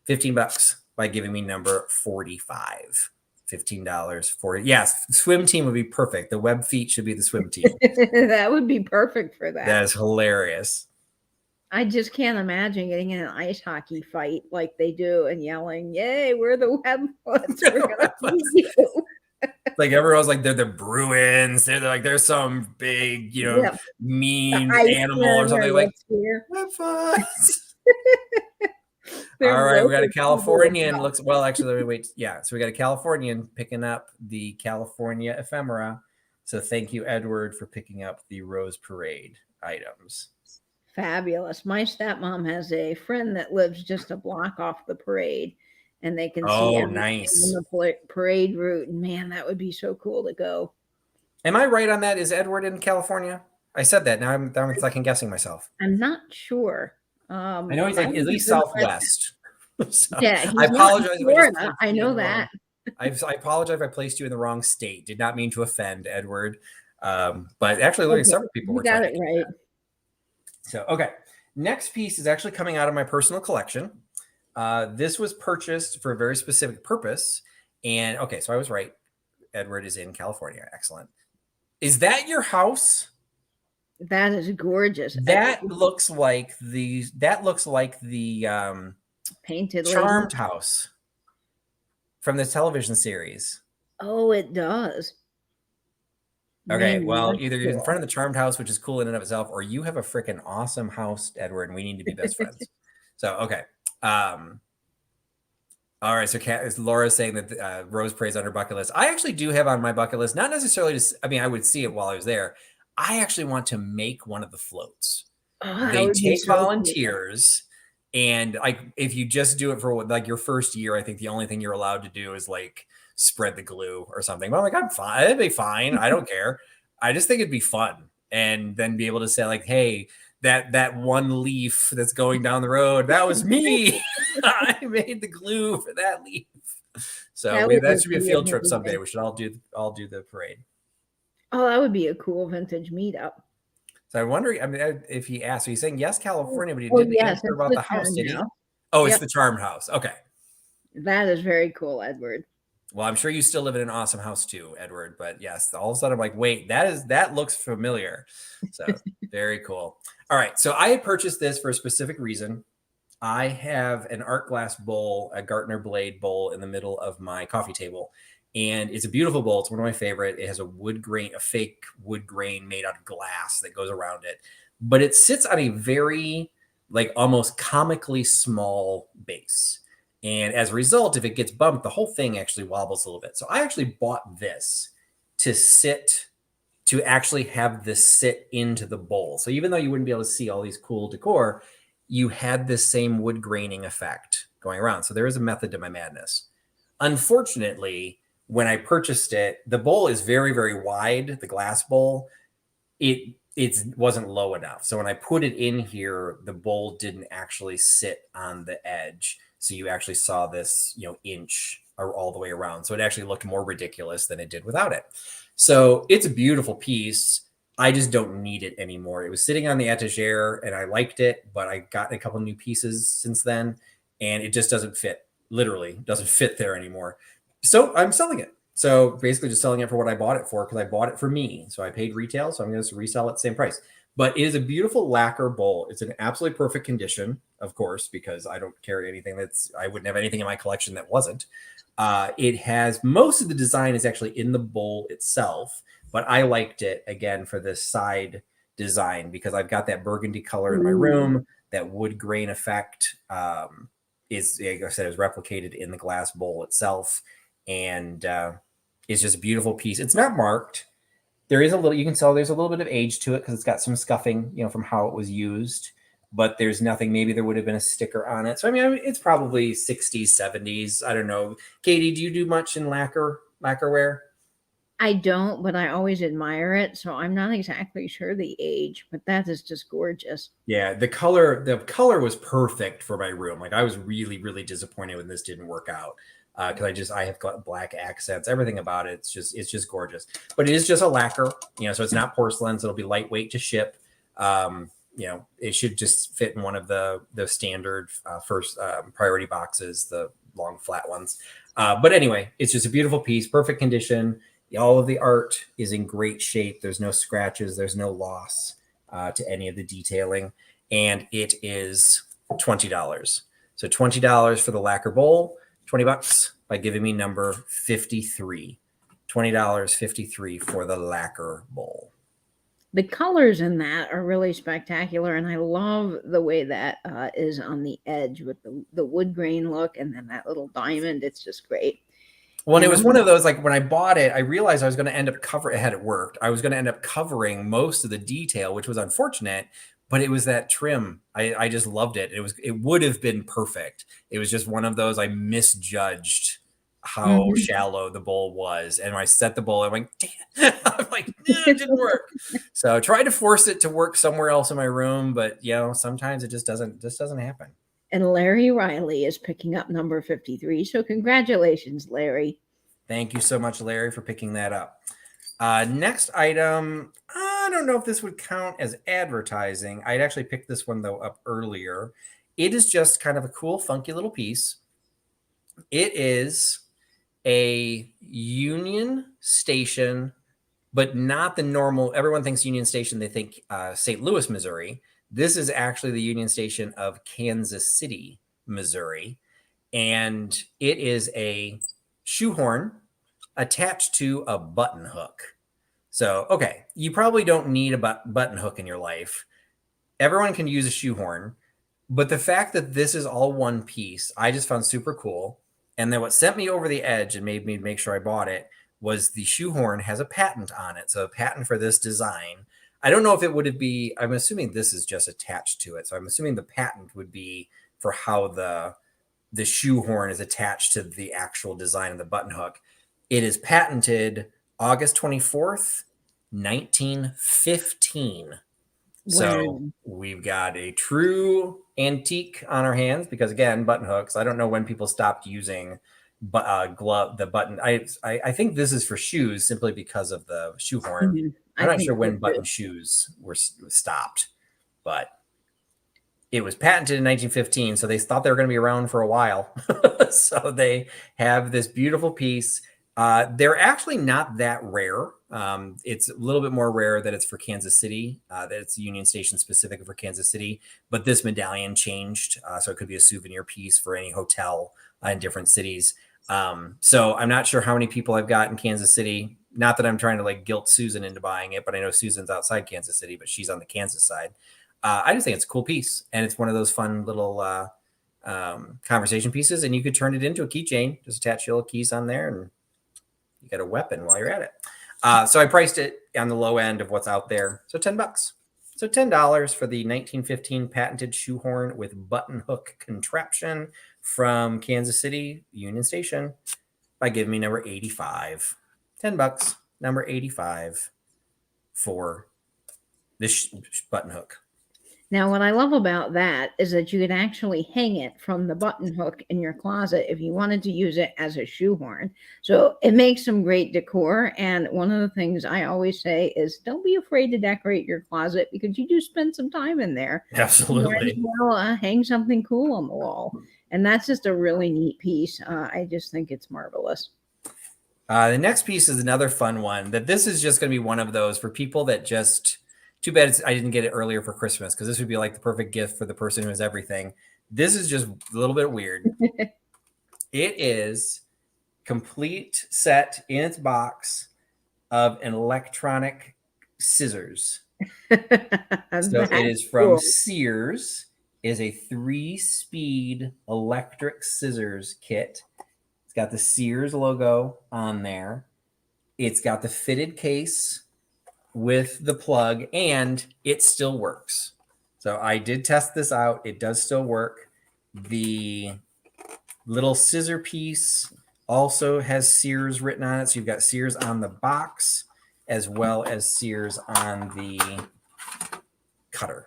$15 by giving me number 45. $15 for it. Yes, swim team would be perfect. The web feet should be the swim team. That would be perfect for that. That is hilarious. I just can't imagine getting in an ice hockey fight like they do and yelling, "Yay, we're the Webfoots. We're gonna beat you." Like everyone's like they're the Bruins. They're like there's some big, mean animal or something like Webfoots. All right, we got a Californian. Actually, let me wait. Yeah, so we got a Californian picking up the California ephemera. So thank you, Edward, for picking up the Rose Parade items. Fabulous. My stepmom has a friend that lives just a block off the parade, and they can see nice. on the parade route. And man, that would be so cool to go. Am I right on that? Is Edward in California? I said that. Now I'm second guessing myself. I'm not sure. I know he's like at least southwest. So yeah, I apologize. Florida. I know that. I apologize if I placed you in the wrong state. Did not mean to offend, Edward. But actually, literally several people were got it right. So, okay. Next piece is actually coming out of my personal collection. This was purchased for a very specific purpose. And okay, so I was right. Edward is in California. Excellent. Is that your house? That is gorgeous. That looks like the painted Charmed house from the television series. Oh, it does. Okay, Man, well, that's either you're in cool. front of the charmed house, which is cool in and of itself, or you have a freaking awesome house, Edward, and we need to be best friends. So, okay. All right. So Laura is saying that Rose Praise on her bucket list. I actually do have on my bucket list, not necessarily to, I mean, I would see it while I was there. I actually want to make one of the floats. Oh, that They would be take so cool. volunteers. And like, if you just do it for like your first year, I think the only thing you're allowed to do is like spread the glue or something. But I'm like, I'm fine. It'd be fine. I don't care. I just think it'd be fun. And then be able to say like, hey, that one leaf that's going down the road, that was me. I made the glue for that leaf. So that should be a field trip someday. We should all do the parade. Oh, that would be a cool vintage meetup. So I'm wondering, I mean, if he asked, so he's saying yes, California, but he didn't answer about the house, did he? Oh, it's the charmed house. Okay. That is very cool, Edward. Well, I'm sure you still live in an awesome house too, Edward. But yes, all of a sudden I'm like, wait, that looks familiar. So very cool. All right. So I had purchased this for a specific reason. I have an art glass bowl, a Gartner blade bowl in the middle of my coffee table. And it's a beautiful bowl. It's one of my favorite. It has a fake wood grain made out of glass that goes around it. But it sits on a very, like, almost comically small base. And as a result, if it gets bumped, the whole thing actually wobbles a little bit. So I actually bought this to actually have this sit into the bowl. So even though you wouldn't be able to see all these cool decor, you had this same wood graining effect going around. So there is a method to my madness. Unfortunately, when I purchased it, the bowl is very, very wide, the glass bowl. It wasn't low enough. So when I put it in here, the bowl didn't actually sit on the edge. So you actually saw this, inch all the way around. So it actually looked more ridiculous than it did without it. So it's a beautiful piece. I just don't need it anymore. It was sitting on the etagere and I liked it, but I got a couple new pieces since then and it just doesn't fit. Literally doesn't fit there anymore. So I'm selling it. So basically just selling it for what I bought it for because I bought it for me. So I paid retail. So I'm going to resell it same price. But it is a beautiful lacquer bowl. It's in absolutely perfect condition, of course, because I don't carry anything I wouldn't have anything in my collection that wasn't. It has most of the design is actually in the bowl itself, but I liked it again for this side design because I've got that burgundy color in my room. That wood grain effect is, like I said, is replicated in the glass bowl itself, and it's just a beautiful piece. It's not marked. There is you can tell there's a little bit of age to it because it's got some scuffing, from how it was used, but there's nothing, maybe there would have been a sticker on it. So, I mean, it's probably 60s, 70s. I don't know. Katie, do you do much in lacquerware? I don't, but I always admire it. So I'm not exactly sure the age, but that is just gorgeous. Yeah. The color was perfect for my room. Like I was really, really disappointed when this didn't work out. Because I have got black accents, everything about it. It's just gorgeous. But it is just a lacquer, so it's not porcelain. So it'll be lightweight to ship. It should just fit in one of the standard first priority boxes, the long flat ones. But anyway, it's just a beautiful piece, perfect condition. All of the art is in great shape. There's no scratches. There's no loss to any of the detailing. And it is $20. So $20 for the lacquer bowl. $20 by giving me number 53. $20, 53 for the lacquer bowl. The colors in that are really spectacular, and I love the way that is on the edge with the wood grain look and then that little diamond. It's just great. Well, and it was one of those, like when I bought it, I realized I was going to end up had it worked, I was going to end up covering most of the detail, which was unfortunate. But it was that trim. I just loved it. It would have been perfect. It was just one of those, I misjudged how shallow the bowl was. And when I set the bowl, I'm like, damn. I'm like, it didn't work. So I tried to force it to work somewhere else in my room, but sometimes it just doesn't happen. And Larry Riley is picking up number 53. So congratulations, Larry. Thank you so much, Larry, for picking that up. Next item, I don't know if this would count as advertising. I'd actually picked this one, though, up earlier. It is just kind of a cool, funky little piece. It is a Union Station, but not the normal. Everyone thinks Union Station. They think St. Louis, Missouri. This is actually the Union Station of Kansas City, Missouri. And it is a shoehorn attached to a button hook. So, okay, you probably don't need a button hook in your life. Everyone can use a shoehorn, but the fact that this is all one piece, I just found super cool. And then what sent me over the edge and made me make sure I bought it was the shoehorn has a patent on it. So a patent for this design. I don't know if it would be, I'm assuming this is just attached to it. So I'm assuming the patent would be for how the shoehorn is attached to the actual design of the button hook. It is patented August 24th, 1915. Wow. So we've got a true antique on our hands because, again, button hooks. I don't know when people stopped using the button. I think this is for shoes simply because of the shoehorn. Mm-hmm. I'm not sure when button shoes were stopped, but it was patented in 1915. So they thought they were going to be around for a while. So they have this beautiful piece. They're actually not that rare. It's a little bit more rare that it's for Kansas City, that it's Union Station specific for Kansas City, but this medallion changed. So it could be a souvenir piece for any hotel in different cities. So I'm not sure how many people I've got in Kansas City. Not that I'm trying to like guilt Susan into buying it, but I know Susan's outside Kansas City, but she's on the Kansas side. I just think it's a cool piece. And it's one of those fun little conversation pieces. And you could turn it into a keychain, just attach your little keys on there and you got a weapon while you're at it. So I priced it on the low end of what's out there. So $10. So $10 for the 1915 patented shoehorn with button hook contraption from Kansas City Union Station by giving me number 85. $10, number 85 for this button hook. Now, what I love about that is that you could actually hang it from the button hook in your closet if you wanted to use it as a shoehorn. So it makes some great decor. And one of the things I always say is don't be afraid to decorate your closet because you do spend some time in there. Absolutely. Well, hang something cool on the wall. And that's just a really neat piece. I just think it's marvelous. The next piece is another fun one that this is just going to be one of those for people that just... Too bad I didn't get it earlier for Christmas because this would be like the perfect gift for the person who has everything. This is just a little bit weird. It is complete set in its box of an electronic scissors. So it is from cool. Sears. It is a 3-speed electric scissors kit. It's got the Sears logo on there. It's got the fitted case with the plug, and it still works. So I did test this out. It does still work. The little scissor piece also has Sears written on it. So you've got Sears on the box as well as Sears on the cutter.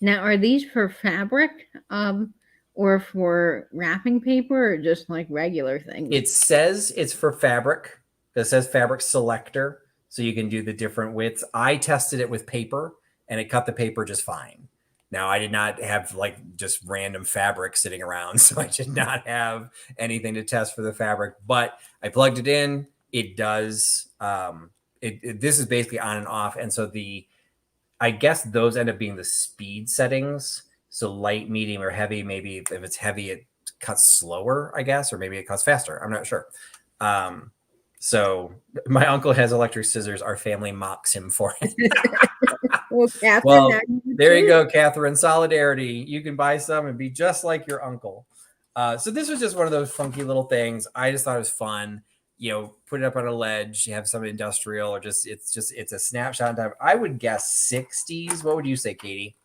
Now, are these for fabric or for wrapping paper or just like regular things? It says it's for fabric. It says fabric selector. So you can do the different widths. I tested it with paper and it cut the paper just fine. Now I did not have like just random fabric sitting around. So I did not have anything to test for the fabric, but I plugged it in. It does. This is basically on and off. And so I guess those end up being the speed settings. So light, medium, or heavy. Maybe if it's heavy, it cuts slower, I guess, or maybe it cuts faster. I'm not sure. So my uncle has electric scissors. Our family mocks him for it. Well, there you go, Catherine. Solidarity. You can buy some and be just like your uncle. So this was just one of those funky little things. I just thought it was fun. Put it up on a ledge, have some industrial, or it's a snapshot in time. I would guess 60s. What would you say, Katie?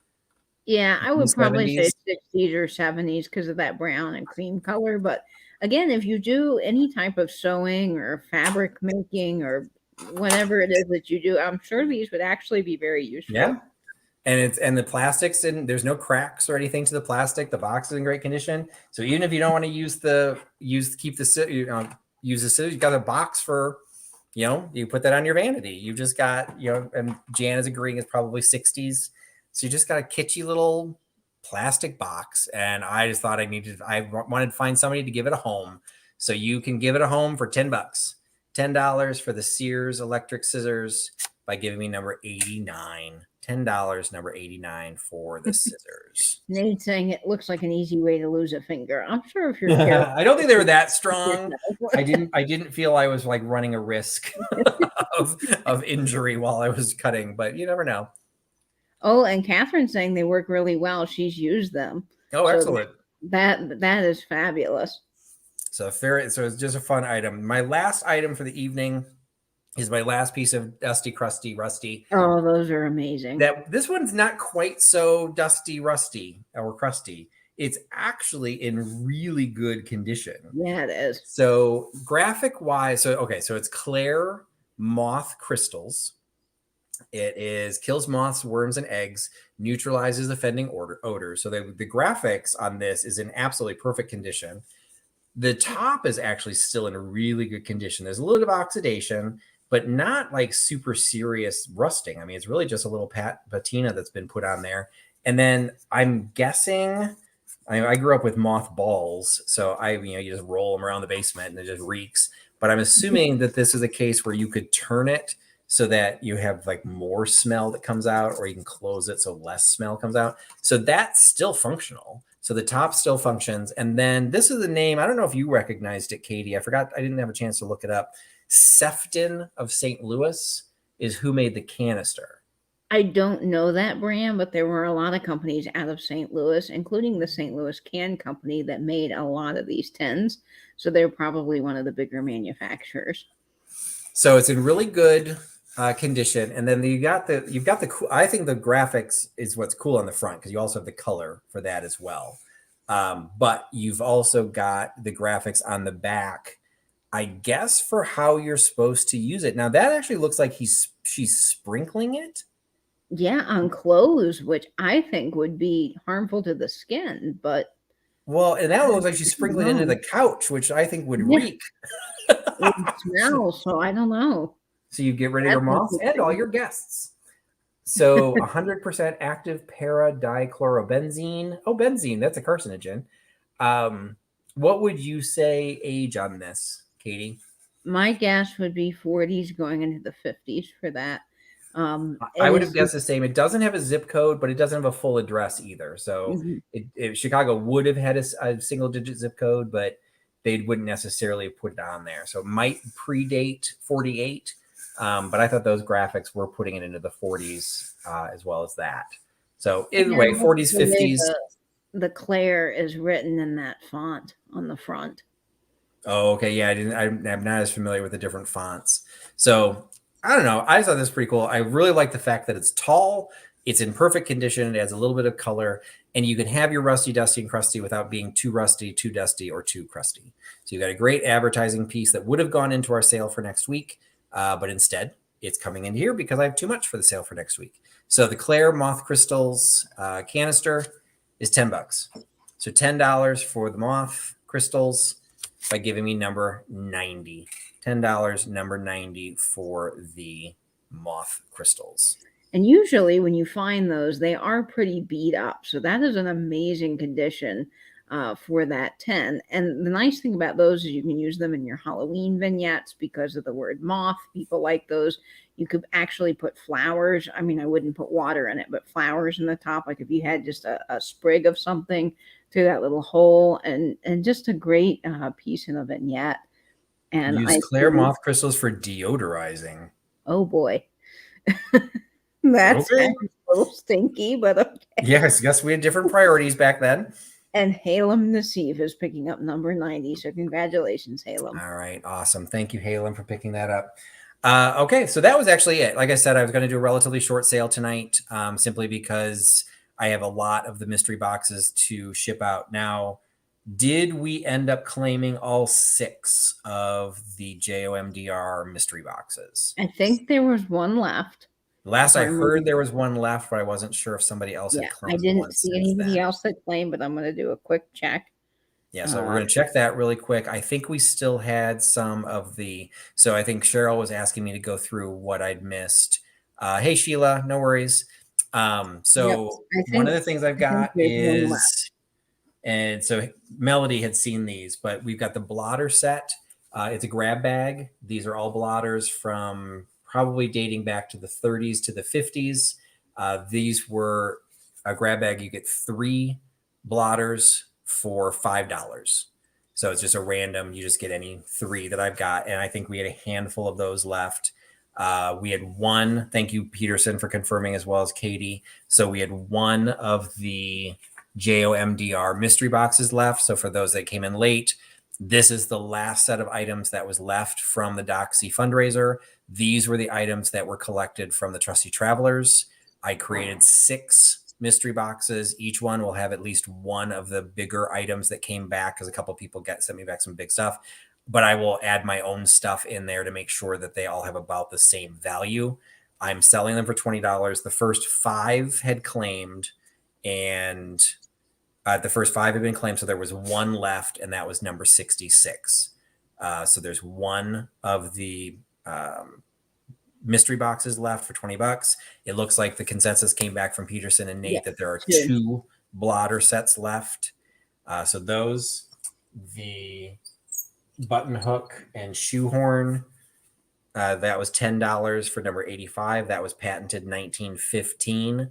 Yeah, I would probably say 60s or 70s because of that brown and cream color. But again, if you do any type of sewing or fabric making or whatever it is that you do, I'm sure these would actually be very useful. Yeah. And the plastics, and there's no cracks or anything to the plastic. The box is in great condition. So even if you don't want to use the scissors, you got a box for, you put that on your vanity. You just got, and Jan is agreeing it's probably 60s. So you just got a kitschy little plastic box. And I just thought I wanted to find somebody to give it a home. So you can give it a home for $10. $10 for the Sears electric scissors by giving me number 89. $10, number 89 for the scissors. Nate saying it looks like an easy way to lose a finger. I'm sure if you're careful. I don't think they were that strong. I didn't feel I was like running a risk of injury while I was cutting, but you never know. Oh, and Catherine's saying they work really well. She's used them. Oh, excellent. That is fabulous. So it's just a fun item. My last item for the evening is my last piece of Dusty, Crusty, Rusty. Oh, those are amazing. This one's not quite so dusty, rusty, or crusty. It's actually in really good condition. Yeah, it is. So graphic wise, so it's Claire moth crystals. It kills moths, worms, and eggs, neutralizes offending odors. So the graphics on this is in absolutely perfect condition. The top is actually still in really good condition. There's a little bit of oxidation, but not like super serious rusting. I mean, it's really just a little patina that's been put on there. And then I'm guessing, I grew up with moth balls, so you just roll them around the basement and it just reeks. But I'm assuming that this is a case where you could turn it so that you have like more smell that comes out, or you can close it so less smell comes out. So that's still functional. So the top still functions. And then this is the name. I don't know if you recognized it, Katie. I forgot. I didn't have a chance to look it up. Sefton of St. Louis is who made the canister. I don't know that brand, but there were a lot of companies out of St. Louis, including the St. Louis Can Company, that made a lot of these tins. So they're probably one of the bigger manufacturers. So it's in really good condition. And then you've got the I think the graphics is what's cool on the front, because you also have the color for that as well. But you've also got the graphics on the back, I guess, for how you're supposed to use it. Now that actually looks like she's sprinkling it. Yeah, on clothes, which I think would be harmful to the skin, but and that looks like she's sprinkling it into the couch, which I think would reek. It smells, so I don't know. So you get rid of your moths and all your guests. So 100% active para-dichlorobenzene. Oh, benzene, that's a carcinogen. What would you say age on this, Katie? My guess would be 40s going into the 50s for that. I would have guessed the same. It doesn't have a zip code, but it doesn't have a full address either. So Chicago would have had a single-digit zip code, but they wouldn't necessarily put it on there. So it might predate 48. But I thought those graphics were putting it into the 40s as well as that. So either way, 40s, 50s. The Claire is written in that font on the front. Oh, okay. Yeah, I'm not as familiar with the different fonts. So I don't know. I thought this was pretty cool. I really like the fact that it's tall. It's in perfect condition. It has a little bit of color. And you can have your rusty, dusty, and crusty without being too rusty, too dusty, or too crusty. So you got a great advertising piece that would have gone into our sale for next week. But instead, it's coming in here because I have too much for the sale for next week. So the Claire Moth Crystals canister is $10. So $10 for the moth crystals by giving me number 90. $10, number 90 for the moth crystals. And usually when you find those, they are pretty beat up. So that is an amazing condition for that 10. And the nice thing about those is you can use them in your Halloween vignettes because of the word moth. People like those. You could actually put flowers. I mean, I wouldn't put water in it, but flowers in the top. Like if you had just a sprig of something through that little hole, and just a great piece in a vignette. And use Claire moth crystals for deodorizing. Oh boy. That's okay. A little stinky, but okay. Yes, I guess we had different priorities back then. And Halem Nassif is picking up number 90. So congratulations, Halem. All right. Awesome. Thank you, Halem, for picking that up. Okay. So that was actually it. Like I said, I was going to do a relatively short sale tonight simply because I have a lot of the mystery boxes to ship out. Now, did we end up claiming all 6 of the JOMDR mystery boxes? I think there was one left. Last I heard there was one left, but I wasn't sure if somebody else had claimed. I didn't see anybody else that claimed, but I'm going to do a quick check. Yeah, so we're going to check that really quick. I think we still had some of the, so I think Cheryl was asking me to go through what I'd missed. Hey, Sheila, no worries. So one of the things I've got is, and so Melody had seen these, but we've got the blotter set. It's a grab bag. These are all blotters from probably dating back to the 30s to the 50s. These were a grab bag. You get 3 blotters for $5. So it's just a random, you just get any 3 that I've got. And I think we had a handful of those left. We had 1, thank you, Peterson, for confirming, as well as Katie. So we had 1 of the JOMDR mystery boxes left. So for those that came in late, this is the last set of items that was left from the Doxy fundraiser. These were the items that were collected from the Trusty Travelers. I created 6 mystery boxes. Each one will have at least one of the bigger items that came back, because a couple people sent me back some big stuff. But I will add my own stuff in there to make sure that they all have about the same value. I'm selling them for $20. The first 5 had claimed, and the first 5 had been claimed. So there was 1 left, and that was number 66. So there's 1 of the mystery boxes left for $20. It looks like the consensus came back from Peterson and Nate that there are 2 blotter sets left. So those, the button hook and shoehorn, that was $10 for number 85. That was patented 1915.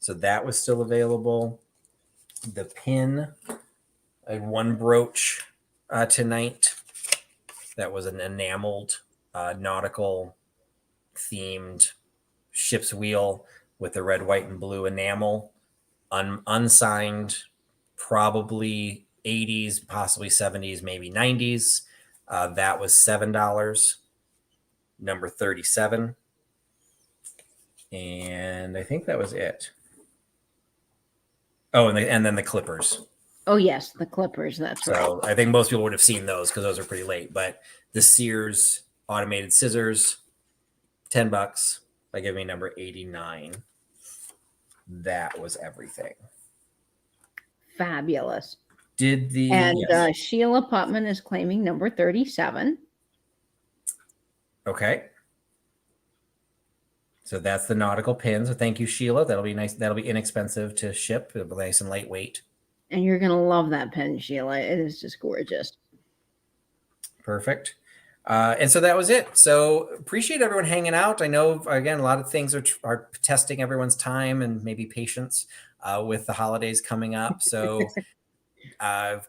So that was still available. The pin, I had 1 brooch tonight. That was an enameled nautical themed ship's wheel with the red, white, and blue enamel, unsigned, probably 80s, possibly 70s, maybe 90s. That was $7. Number 37. And I think that was it. Oh, and then the clippers. Oh, yes, the clippers. That's right. So I think most people would have seen those because those are pretty late. But the Sears automated scissors, $10. By giving me number 89. That was everything. Fabulous. Yes. Sheila Putman is claiming number 37. Okay. So that's the nautical pin. So thank you, Sheila. That'll be nice. That'll be inexpensive to ship. It'll be nice and lightweight. And you're going to love that pin, Sheila. It is just gorgeous. Perfect. And so that was it. So appreciate everyone hanging out. I know, again, a lot of things are testing everyone's time and maybe patience with the holidays coming up. So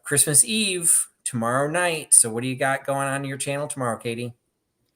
Christmas Eve, tomorrow night. So what do you got going on your channel tomorrow, Katie?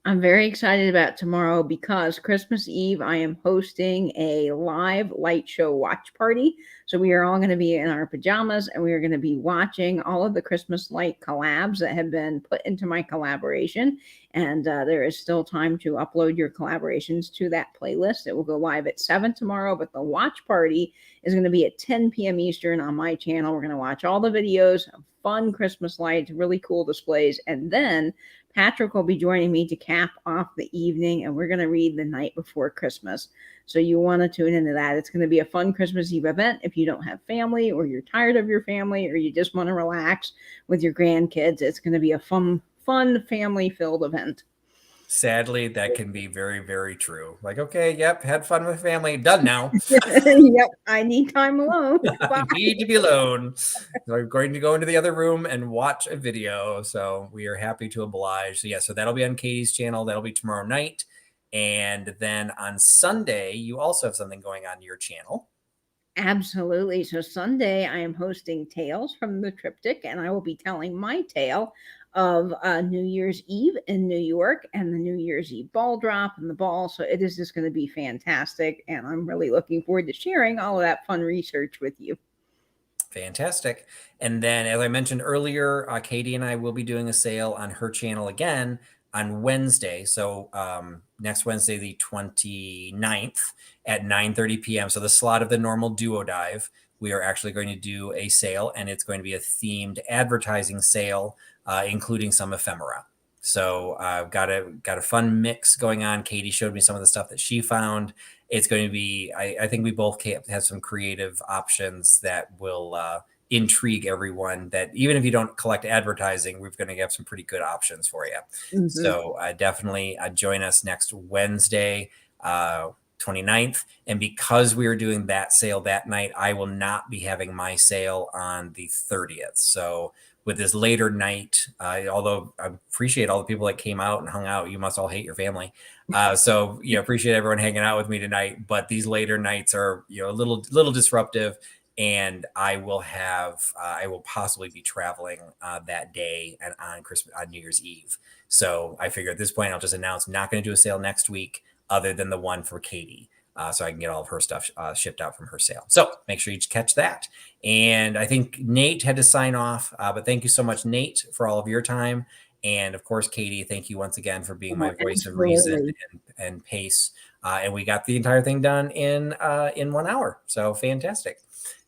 I'm very excited about tomorrow because Christmas Eve, I am hosting a live light show watch party. So we are all going to be in our pajamas and we are going to be watching all of the Christmas light collabs that have been put into my collaboration. And there is still time to upload your collaborations to that playlist. It will go live at 7 tomorrow, but the watch party is going to be at 10 p.m. Eastern on my channel. We're going to watch all the videos of fun Christmas lights, really cool displays. And then Patrick will be joining me to cap off the evening, and we're going to read The Night Before Christmas. So you want to tune into that. It's going to be a fun Christmas Eve event. If you don't have family, or you're tired of your family, or you just want to relax with your grandkids, it's going to be a fun family-filled event. Sadly, that can be very, very true. Like, okay, yep, had fun with family. Done now. Yep, I need time alone. I need to be alone. So I'm going to go into the other room and watch a video. So we are happy to oblige. So yeah, so that'll be on Katie's channel. That'll be tomorrow night. And then on Sunday, you also have something going on your channel. Absolutely. So Sunday, I am hosting Tales from the Triptych, and I will be telling my tale of New Year's Eve in New York and the New Year's Eve ball drop and the ball. So it is just going to be fantastic. And I'm really looking forward to sharing all of that fun research with you. Fantastic. And then, as I mentioned earlier, Katie and I will be doing a sale on her channel again on Wednesday. So next Wednesday, the 29th at 9:30 p.m. So the slot of the normal duo dive, we are actually going to do a sale, and it's going to be a themed advertising sale, including some ephemera. So I've got a fun mix going on. Katie showed me some of the stuff that she found. It's going to be, I think we both have some creative options that will intrigue everyone, that even if you don't collect advertising, we're going to have some pretty good options for you. Mm-hmm. So definitely join us next Wednesday, 29th. And because we are doing that sale that night, I will not be having my sale on the 30th. So with this later night. Although I appreciate all the people that came out and hung out. You must all hate your family. So, appreciate everyone hanging out with me tonight. But these later nights are, a little disruptive. And I will possibly be traveling that day and on New Year's Eve. So I figure at this point, I'll just announce I'm not going to do a sale next week other than the one for Katie. So I can get all of her stuff shipped out from her sale. So make sure you catch that. And I think Nate had to sign off, but thank you so much, Nate, for all of your time. And of course, Katie, thank you once again for being my voice of reason and pace. And we got the entire thing done in 1 hour. So fantastic.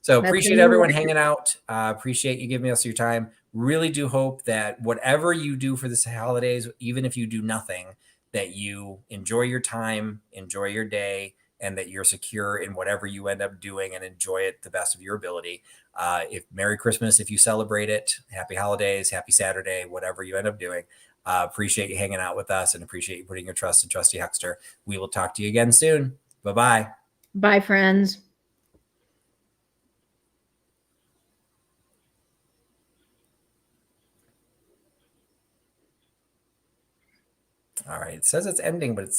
So appreciate everyone hanging out. Appreciate you giving us your time. Really do hope that whatever you do for this holidays, even if you do nothing, that you enjoy your time, enjoy your day, and that you're secure in whatever you end up doing and enjoy it the best of your ability. If Merry Christmas, if you celebrate it, happy holidays, happy Saturday, whatever you end up doing. Appreciate you hanging out with us and appreciate you putting your trust in Trusty Huckster. We will talk to you again soon. Bye-bye. Bye, friends. All right. It says it's ending, but it's